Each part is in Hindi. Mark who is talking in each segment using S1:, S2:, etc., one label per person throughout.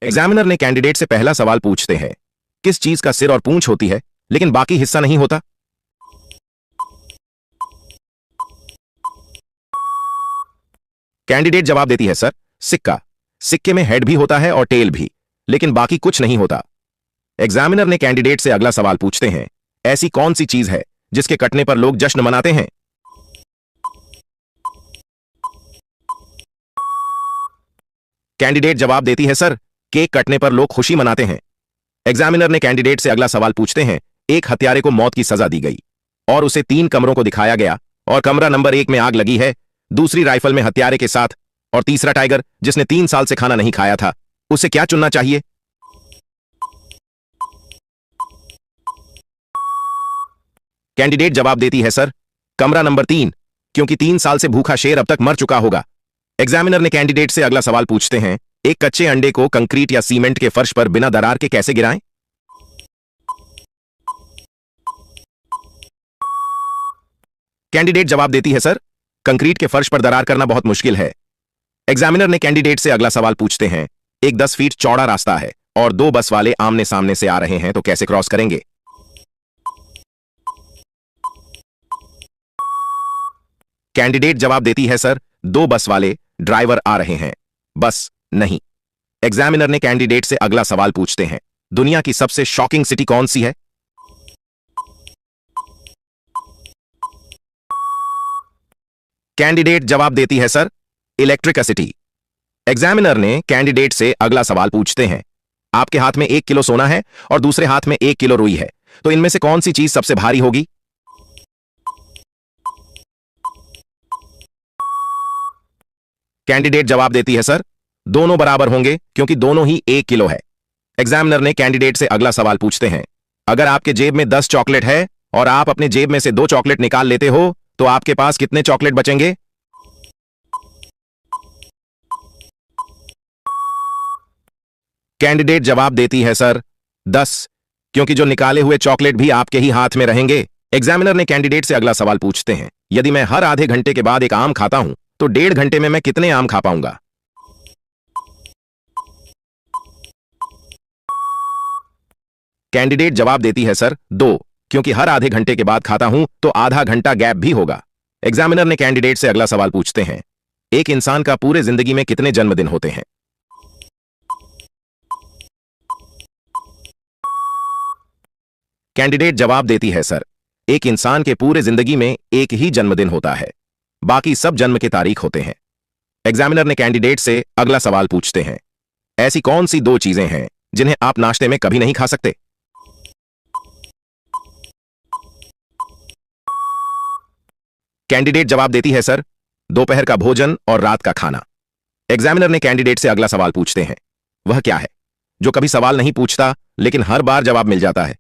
S1: एग्जामिनर ने कैंडिडेट से पहला सवाल पूछते हैं, किस चीज का सिर और पूंछ होती है लेकिन बाकी हिस्सा नहीं होता? कैंडिडेट जवाब देती है, सर सिक्का। सिक्के में हेड भी होता है और टेल भी, लेकिन बाकी कुछ नहीं होता। एग्जामिनर ने कैंडिडेट से अगला सवाल पूछते हैं, ऐसी कौन सी चीज है जिसके कटने पर लोग जश्न मनाते हैं? कैंडिडेट जवाब देती है, सर केक कटने पर लोग खुशी मनाते हैं। एग्जामिनर ने कैंडिडेट से अगला सवाल पूछते हैं, एक हत्यारे को मौत की सजा दी गई और उसे 3 कमरों को दिखाया गया और कमरा नंबर 1 में आग लगी है, दूसरी राइफल में हत्यारे के साथ और तीसरा टाइगर जिसने 3 साल से खाना नहीं खाया था। उसे क्या चुनना चाहिए? कैंडिडेट जवाब देती है, सर कमरा नंबर 3, क्योंकि 3 साल से भूखा शेर अब तक मर चुका होगा। एग्जामिनर ने कैंडिडेट से अगला सवाल पूछते हैं, एक कच्चे अंडे को कंक्रीट या सीमेंट के फर्श पर बिना दरार के कैसे गिराएं? कैंडिडेट जवाब देती है, सर कंक्रीट के फर्श पर दरार करना बहुत मुश्किल है। एग्जामिनर ने कैंडिडेट से अगला सवाल पूछते हैं, एक 10 फीट चौड़ा रास्ता है और 2 बस वाले आमने सामने से आ रहे हैं, तो कैसे क्रॉस करेंगे? कैंडिडेट जवाब देती है, सर 2 बस वाले ड्राइवर आ रहे हैं, बस नहीं। एग्जामिनर ने कैंडिडेट से अगला सवाल पूछते हैं, दुनिया की सबसे शॉकिंग सिटी कौन सी है? कैंडिडेट जवाब देती है, सर इलेक्ट्रिसिटी। एग्जामिनर ने कैंडिडेट से अगला सवाल पूछते हैं, आपके हाथ में 1 किलो सोना है और दूसरे हाथ में 1 किलो रुई है, तो इनमें से कौन सी चीज सबसे भारी होगी? कैंडिडेट जवाब देती है, सर दोनों बराबर होंगे क्योंकि दोनों ही 1 किलो है। एग्जामिनर ने कैंडिडेट से अगला सवाल पूछते हैं, अगर आपके जेब में 10 चॉकलेट है और आप अपने जेब में से 2 चॉकलेट निकाल लेते हो तो आपके पास कितने चॉकलेट बचेंगे? कैंडिडेट जवाब देती है, सर 10, क्योंकि जो निकाले हुए चॉकलेट भी आपके ही हाथ में रहेंगे। एग्जामिनर ने कैंडिडेट से अगला सवाल पूछते हैं, यदि मैं हर आधे घंटे के बाद एक आम खाता हूं तो 1.5 घंटे में मैं कितने आम खा पाऊंगा? कैंडिडेट जवाब देती है, सर 2, क्योंकि हर आधे घंटे के बाद खाता हूं तो आधा घंटा गैप भी होगा। एग्जामिनर ने कैंडिडेट से अगला सवाल पूछते हैं, एक इंसान का पूरे जिंदगी में कितने जन्मदिन होते हैं? कैंडिडेट जवाब देती है, सर एक इंसान के पूरे जिंदगी में एक ही जन्मदिन होता है, बाकी सब जन्म के तारीख होते हैं। एग्जामिनर ने कैंडिडेट से अगला सवाल पूछते हैं, ऐसी कौन सी 2 चीजें हैं जिन्हें आप नाश्ते में कभी नहीं खा सकते? कैंडिडेट जवाब देती है, सर दोपहर का भोजन और रात का खाना। एग्जामिनर ने कैंडिडेट से अगला सवाल पूछते हैं, वह क्या है जो कभी सवाल नहीं पूछता लेकिन हर बार जवाब मिल जाता है?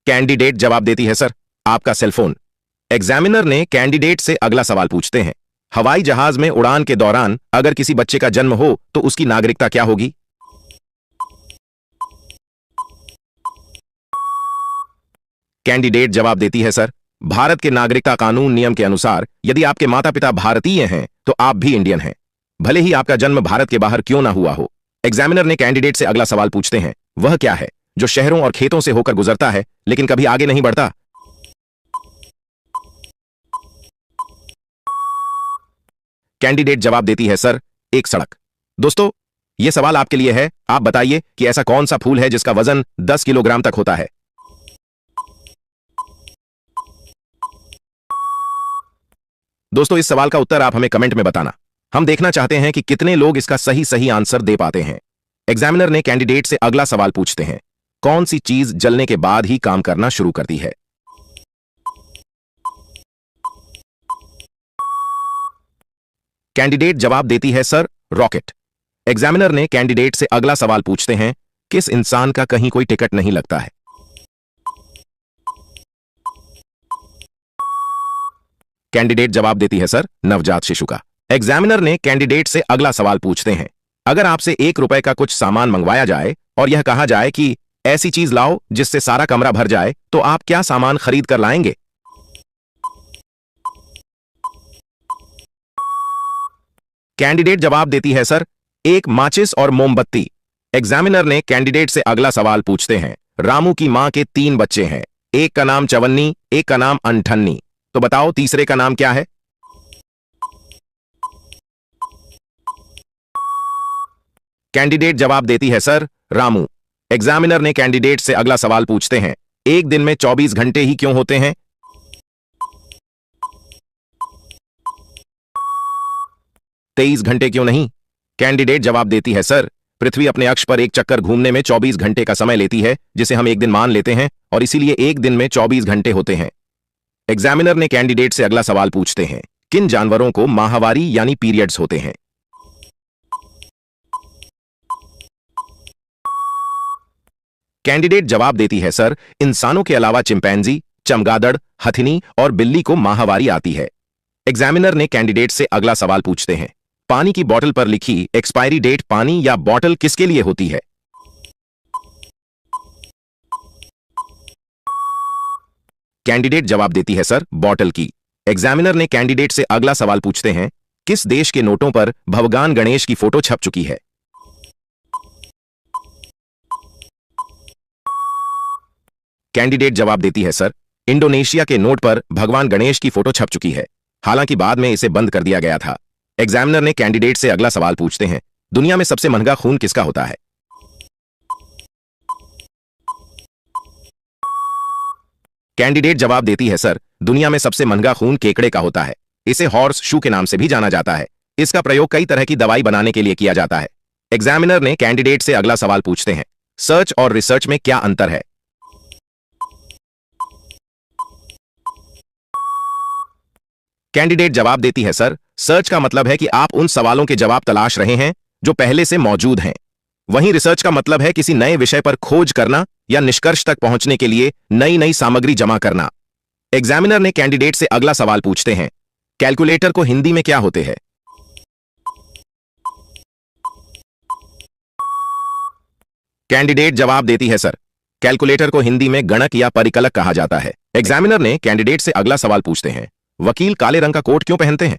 S1: कैंडिडेट जवाब देती है, सर आपका सेलफोन। एग्जामिनर ने कैंडिडेट से अगला सवाल पूछते हैं, हवाई जहाज में उड़ान के दौरान अगर किसी बच्चे का जन्म हो तो उसकी नागरिकता क्या होगी? कैंडिडेट जवाब देती है, सर भारत के नागरिकता कानून नियम के अनुसार यदि आपके माता पिता भारतीय हैं तो आप भी इंडियन हैं, भले ही आपका जन्म भारत के बाहर क्यों ना हुआ हो। एग्जामिनर ने कैंडिडेट से अगला सवाल पूछते हैं, वह क्या है जो शहरों और खेतों से होकर गुजरता है लेकिन कभी आगे नहीं बढ़ता? कैंडिडेट जवाब देती है, सर एक सड़क। दोस्तों यह सवाल आपके लिए है, आप बताइए कि ऐसा कौन सा फूल है जिसका वजन 10 किलोग्राम तक होता है? दोस्तों इस सवाल का उत्तर आप हमें कमेंट में बताना, हम देखना चाहते हैं कि कितने लोग इसका सही आंसर दे पाते हैं। एग्जामिनर ने कैंडिडेट से अगला सवाल पूछते हैं, कौन सी चीज जलने के बाद ही काम करना शुरू करती है? कैंडिडेट जवाब देती है, सर रॉकेट। एग्जामिनर ने कैंडिडेट से अगला सवाल पूछते हैं, किस इंसान का कहीं कोई टिकट नहीं लगता है? कैंडिडेट जवाब देती है, सर नवजात शिशु का। एग्जामिनर ने कैंडिडेट से अगला सवाल पूछते हैं, अगर आपसे 1 रुपए का कुछ सामान मंगवाया जाए और यह कहा जाए कि ऐसी चीज लाओ जिससे सारा कमरा भर जाए, तो आप क्या सामान खरीद कर लाएंगे? कैंडिडेट जवाब देती है सर, एक माचिस और मोमबत्ती। एग्जामिनर ने कैंडिडेट से अगला सवाल पूछते हैं, रामू की मां के 3 बच्चे हैं, एक का नाम चवन्नी, एक का नाम अंठन्नी, तो बताओ तीसरे का नाम क्या है? कैंडिडेट जवाब देती है सर, रामू। एग्जामिनर ने कैंडिडेट से अगला सवाल पूछते हैं, एक दिन में 24 घंटे ही क्यों होते हैं? 23 घंटे क्यों नहीं? कैंडिडेट जवाब देती है सर, पृथ्वी अपने अक्ष पर एक चक्कर घूमने में 24 घंटे का समय लेती है, जिसे हम एक दिन मान लेते हैं, और इसीलिए एक दिन में 24 घंटे होते हैं। एग्जामिनर ने कैंडिडेट से अगला सवाल पूछते हैं, किन जानवरों को माहवारी यानी पीरियड्स होते हैं? कैंडिडेट जवाब देती है सर, इंसानों के अलावा चिंपैंजी, चमगादड़, हथिनी और बिल्ली को माहवारी आती है। एग्जामिनर ने कैंडिडेट से अगला सवाल पूछते हैं, पानी की बोतल पर लिखी एक्सपायरी डेट पानी या बोतल किसके लिए होती है? कैंडिडेट जवाब देती है सर, बोतल की। एग्जामिनर ने कैंडिडेट से अगला सवाल पूछते हैं, किस देश के नोटों पर भगवान गणेश की फोटो छप चुकी है? कैंडिडेट जवाब देती है सर, इंडोनेशिया के नोट पर भगवान गणेश की फोटो छप चुकी है, हालांकि बाद में इसे बंद कर दिया गया था। एग्जामिनर ने कैंडिडेट से अगला सवाल पूछते हैं, दुनिया में सबसे महंगा खून किसका होता है? कैंडिडेट जवाब देती है सर, दुनिया में सबसे महंगा खून केकड़े का होता है। इसे हॉर्स शू के नाम से भी जाना जाता है। इसका प्रयोग कई तरह की दवाई बनाने के लिए किया जाता है। एग्जामिनर ने कैंडिडेट से अगला सवाल पूछते हैं, सर्च और रिसर्च में क्या अंतर है? कैंडिडेट जवाब देती है सर, सर्च का मतलब है कि आप उन सवालों के जवाब तलाश रहे हैं जो पहले से मौजूद हैं। वहीं रिसर्च का मतलब है किसी नए विषय पर खोज करना या निष्कर्ष तक पहुंचने के लिए नई नई सामग्री जमा करना। एग्जामिनर ने कैंडिडेट से अगला सवाल पूछते हैं, कैलकुलेटर को हिंदी में क्या होते हैं? कैंडिडेट जवाब देती है सर, कैलकुलेटर को हिंदी में गणक या परिकलक कहा जाता है। एग्जामिनर ने कैंडिडेट से अगला सवाल पूछते हैं, वकील काले रंग का कोट क्यों पहनते हैं?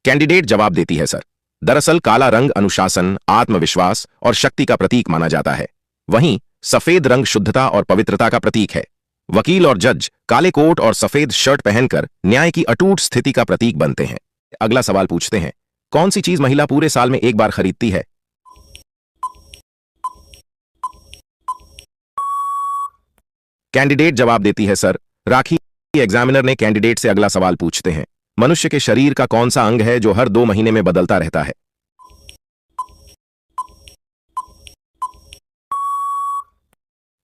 S1: कैंडिडेट जवाब देती है सर, दरअसल काला रंग अनुशासन, आत्मविश्वास और शक्ति का प्रतीक माना जाता है। वहीं सफेद रंग शुद्धता और पवित्रता का प्रतीक है। वकील और जज काले कोट और सफेद शर्ट पहनकर न्याय की अटूट स्थिति का प्रतीक बनते हैं। अगला सवाल पूछते हैं, कौन सी चीज महिला पूरे साल में एक बार खरीदती है? कैंडिडेट जवाब देती है सर, राखी। एग्जामिनर ने कैंडिडेट से अगला सवाल पूछते हैं, मनुष्य के शरीर का कौन सा अंग है जो हर 2 महीने में बदलता रहता है?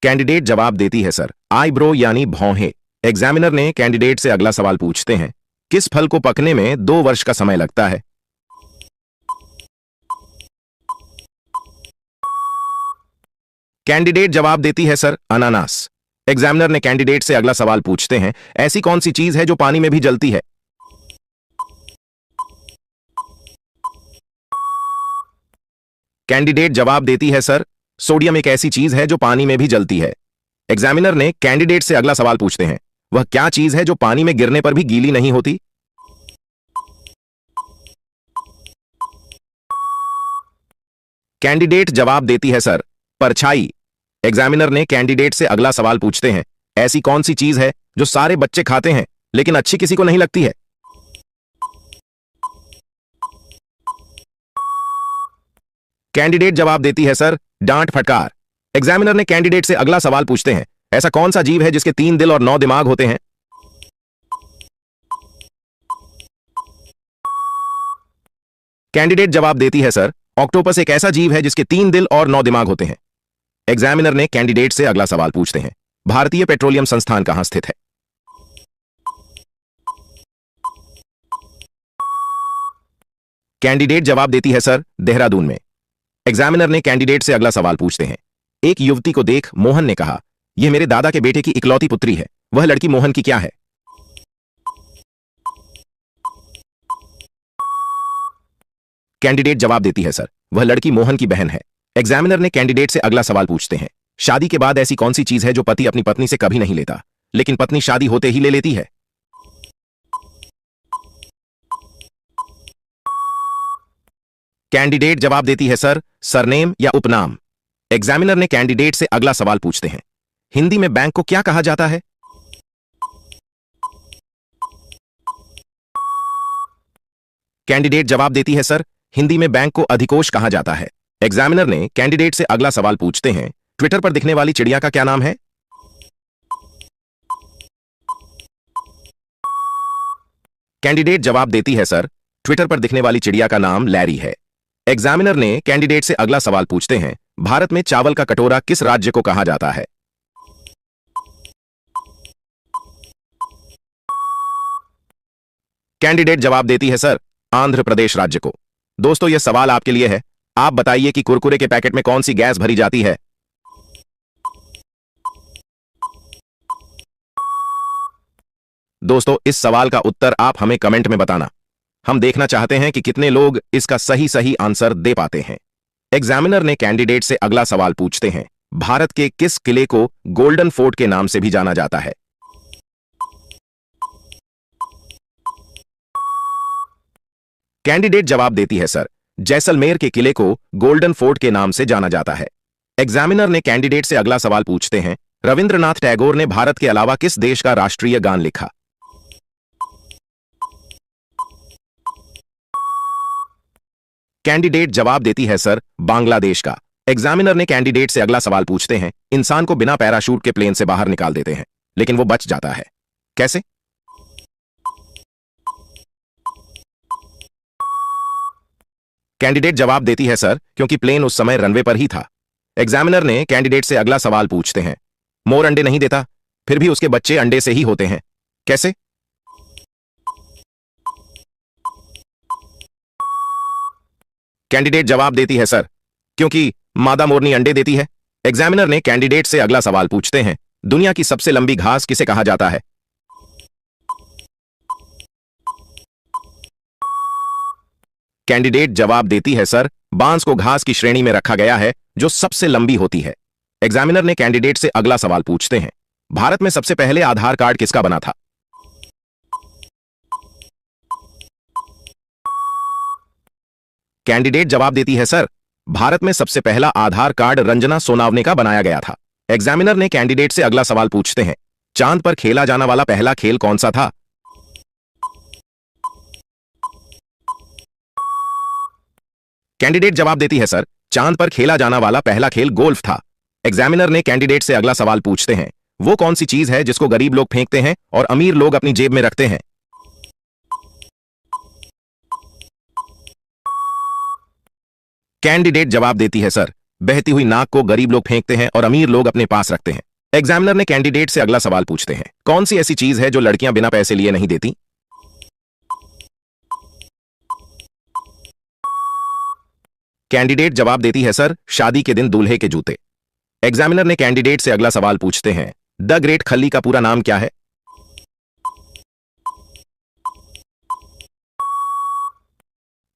S1: कैंडिडेट जवाब देती है सर, आईब्रो यानी भौहें। एग्जामिनर ने कैंडिडेट से अगला सवाल पूछते हैं, किस फल को पकने में 2 वर्ष का समय लगता है? कैंडिडेट जवाब देती है सर, अनानास। एग्जामिनर ने कैंडिडेट से अगला सवाल पूछते हैं, ऐसी कौन सी चीज है जो पानी में भी जलती है? कैंडिडेट जवाब देती है सर, सोडियम एक ऐसी चीज है जो पानी में भी जलती है। एग्जामिनर ने कैंडिडेट से अगला सवाल पूछते हैं, वह क्या चीज है जो पानी में गिरने पर भी गीली नहीं होती? कैंडिडेट जवाब देती है सर, परछाई। एग्जामिनर ने कैंडिडेट से अगला सवाल पूछते हैं, ऐसी कौन सी चीज है जो सारे बच्चे खाते हैं लेकिन अच्छी किसी को नहीं लगती है? कैंडिडेट जवाब देती है सर, डांट फटकार। एग्जामिनर ने कैंडिडेट से अगला सवाल पूछते हैं, ऐसा कौन सा जीव है जिसके 3 दिल और 9 दिमाग होते हैं? कैंडिडेट जवाब देती है सर, ऑक्टोपस एक ऐसा जीव है जिसके 3 दिल और 9 दिमाग होते हैं। एग्जामिनर ने कैंडिडेट से अगला सवाल पूछते हैं, भारतीय पेट्रोलियम संस्थान कहां स्थित है? कैंडिडेट जवाब देती है सर, देहरादून में। एग्जामिनर ने कैंडिडेट से अगला सवाल पूछते हैं, एक युवती को देख मोहन ने कहा, यह मेरे दादा के बेटे की इकलौती पुत्री है, वह लड़की मोहन की क्या है? कैंडिडेट जवाब देती है सर, वह लड़की मोहन की बहन है। एग्जामिनर ने कैंडिडेट से अगला सवाल पूछते हैं, शादी के बाद ऐसी कौन सी चीज है जो पति अपनी पत्नी से कभी नहीं लेता लेकिन पत्नी शादी होते ही ले लेती है? कैंडिडेट जवाब देती है सर, सरनेम या उपनाम। एग्जामिनर ने कैंडिडेट से अगला सवाल पूछते हैं, हिंदी में बैंक को क्या कहा जाता है? कैंडिडेट जवाब देती है सर, हिंदी में बैंक को अधिकोष कहा जाता है। एग्जामिनर ने कैंडिडेट से अगला सवाल पूछते हैं, ट्विटर पर दिखने वाली चिड़िया का क्या नाम है? कैंडिडेट जवाब देती है सर, ट्विटर पर दिखने वाली चिड़िया का नाम लैरी है। एग्जामिनर ने कैंडिडेट से अगला सवाल पूछते हैं, भारत में चावल का कटोरा किस राज्य को कहा जाता है? कैंडिडेट जवाब देती है सर, आंध्र प्रदेश राज्य को। दोस्तों, यह सवाल आपके लिए है। आप बताइए कि कुरकुरे के पैकेट में कौन सी गैस भरी जाती है? दोस्तों, इस सवाल का उत्तर आप हमें कमेंट में बताना। हम देखना चाहते हैं कि कितने लोग इसका सही आंसर दे पाते हैं। एग्जामिनर ने कैंडिडेट से अगला सवाल पूछते हैं, भारत के किस किले को गोल्डन फोर्ट के नाम से भी जाना जाता है? कैंडिडेट जवाब देती है सर, जैसलमेर के किले को गोल्डन फोर्ट के नाम से जाना जाता है। एग्जामिनर ने कैंडिडेट से अगला सवाल पूछते हैं, रविंद्रनाथ टैगोर ने भारत के अलावा किस देश का राष्ट्रीय गान लिखा? कैंडिडेट जवाब देती है सर, बांग्लादेश का। एग्जामिनर ने कैंडिडेट से अगला सवाल पूछते हैं, इंसान को बिना पैराशूट के प्लेन से बाहर निकाल देते हैं लेकिन वो बच जाता है, कैसे? कैंडिडेट जवाब देती है सर, क्योंकि प्लेन उस समय रनवे पर ही था। एग्जामिनर ने कैंडिडेट से अगला सवाल पूछते हैं, मोर अंडे नहीं देता फिर भी उसके बच्चे अंडे से ही होते हैं, कैसे? कैंडिडेट जवाब देती है सर, क्योंकि मादा मोरनी अंडे देती है। एग्जामिनर ने कैंडिडेट से अगला सवाल पूछते हैं, दुनिया की सबसे लंबी घास किसे कहा जाता है? कैंडिडेट जवाब देती है सर, बांस को घास की श्रेणी में रखा गया है जो सबसे लंबी होती है। एग्जामिनर ने कैंडिडेट से अगला सवाल पूछते हैं, भारत में सबसे पहले आधार कार्ड किसका बना था? कैंडिडेट जवाब देती है सर, भारत में सबसे पहला आधार कार्ड रंजना सोनावने का बनाया गया था। एग्जामिनर ने कैंडिडेट से अगला सवाल पूछते हैं, चांद पर खेला जाने वाला पहला खेल कौन सा था? कैंडिडेट जवाब देती है सर, चांद पर खेला जाने वाला पहला खेल गोल्फ था। एग्जामिनर ने कैंडिडेट से अगला सवाल पूछते हैं, वो कौन सी चीज है जिसको गरीब लोग फेंकते हैं और अमीर लोग अपनी जेब में रखते हैं? कैंडिडेट जवाब देती है सर, बहती हुई नाक को गरीब लोग फेंकते हैं और अमीर लोग अपने पास रखते हैं। एग्जामिनर ने कैंडिडेट से अगला सवाल पूछते हैं, कौन सी ऐसी चीज है जो लड़कियां बिना पैसे लिए नहीं देती? कैंडिडेट जवाब देती है सर, शादी के दिन दूल्हे के जूते। एग्जामिनर ने कैंडिडेट से अगला सवाल पूछते हैं, द ग्रेट खली का पूरा नाम क्या है?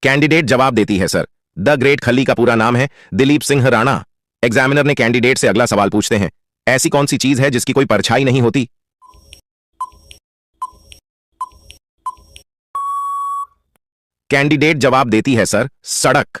S1: कैंडिडेट जवाब देती है सर, द ग्रेट खली का पूरा नाम है दिलीप सिंह राणा। एग्जामिनर ने कैंडिडेट से अगला सवाल पूछते हैं, ऐसी कौन सी चीज है जिसकी कोई परछाई नहीं होती? कैंडिडेट जवाब देती है सर, सड़क।